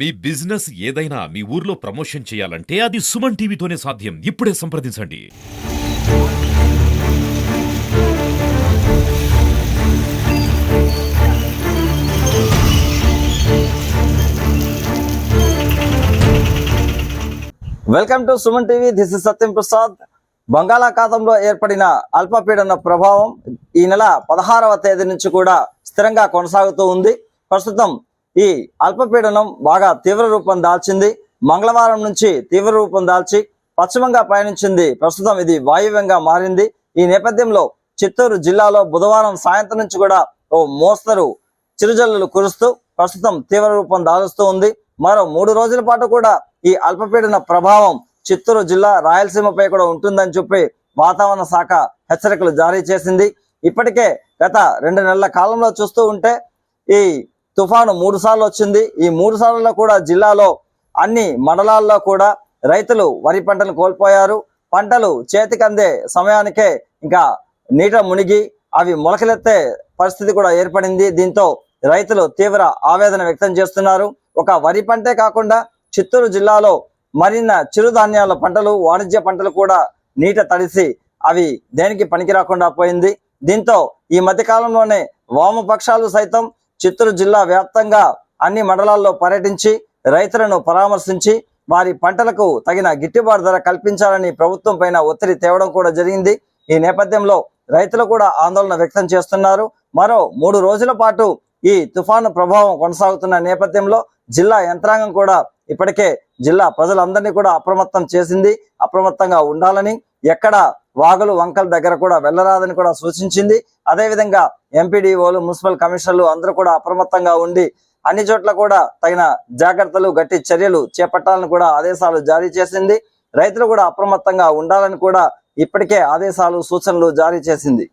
మీ business ఏదైనా మీ ఊర్లో promotion చేయాలంటే అది సుమన్ టీవీతోనే సాధ్యం. ఇప్పుడే సంప్రదించండి. Welcome to Suman TV. This is Satyam Prasad. బంగాళాఖాతంలో ఏర్పడిన అల్పపీడన ప్రభావం ఈ నెల 16వ తేదీ నుంచి కూడా స్థిరంగా కొనసాగుతూ ఉంది. ప్రస్తుతం ఈ అల్పపీడనం బాగా తీవ్ర రూపం దాల్చింది. మంగళవారం నుంచి తీవ్ర రూపం దాల్చి పశ్చిమంగా పయనించింది. ప్రస్తుతం ఇది వాయువ్యంగా మారింది. ఈ నేపథ్యంలో చిత్తూరు జిల్లాలో బుధవారం సాయంత్రం నుంచి కూడా ఓ మోస్తరు చిరుజల్లులు కురుస్తూ ప్రస్తుతం తీవ్ర రూపం దాలుస్తూ ఉంది. మరో 3 రోజుల పాటు కూడా ఈ అల్పపీడన ప్రభావం చిత్తూరు జిల్లా రాయలసీమపై కూడా ఉంటుందని చెప్పి వాతావరణ శాఖ హెచ్చరికలు జారీ చేసింది. ఇప్పటికే గత 2 నెలల కాలంలో చూస్తూ ఉంటే ఈ తుఫాను 3 సార్లు వచ్చింది. ఈ 3 సార్లలో కూడా జిల్లాలో అన్ని మండలాల్లో కూడా రైతులు వరి పంటలు కోల్పోయారు. పంటలు చేతికి అందే సమయానికే ఇంకా నీట మునిగి అవి మొలకలెత్తే పరిస్థితి కూడా ఏర్పడింది. దీంతో రైతులు తీవ్ర ఆవేదన వ్యక్తం చేస్తున్నారు. ఒక వరి పంటే కాకుండా చిత్తూరు జిల్లాలో మరిన్న చిరుధాన్యాల పంటలు, వాణిజ్య పంటలు కూడా నీట తడిసి అవి దేనికి పనికి రాకుండా పోయింది. దీంతో ఈ మధ్య కాలంలోనే వామపక్షాలు సైతం చిత్తూరు జిల్లా వ్యాప్తంగా అన్ని మండలాల్లో పర్యటించి రైతులను పరామర్శించి వారి పంటలకు తగిన గిట్టుబాటు ధర కల్పించాలని ప్రభుత్వం పైన ఒత్తిడి తేవడం కూడా జరిగింది. ఈ నేపథ్యంలో రైతులు కూడా ఆందోళన వ్యక్తం చేస్తున్నారు. మరో 3 రోజుల పాటు ఈ తుఫాను ప్రభావం కొనసాగుతున్న నేపథ్యంలో జిల్లా యంత్రాంగం కూడా ఇప్పటికే జిల్లా ప్రజలందరినీ కూడా అప్రమత్తం చేసింది. అప్రమత్తంగా ఉండాలని, ఎక్కడ వాగులు వంకల దగ్గర కూడా వెళ్లరాదని కూడా సూచించింది. అదేవిధంగా ఎంపీడీఓలు, మున్సిపల్ కమిషనర్లు అందరూ కూడా అప్రమత్తంగా ఉండి అన్ని చోట్ల కూడా తగిన జాగ్రత్తలు, గట్టి చర్యలు చేపట్టాలని కూడా ఆదేశాలు జారీ చేసింది. రైతులు కూడా అప్రమత్తంగా ఉండాలని కూడా ఇప్పటికే ఆదేశాలు, సూచనలు జారీ చేసింది.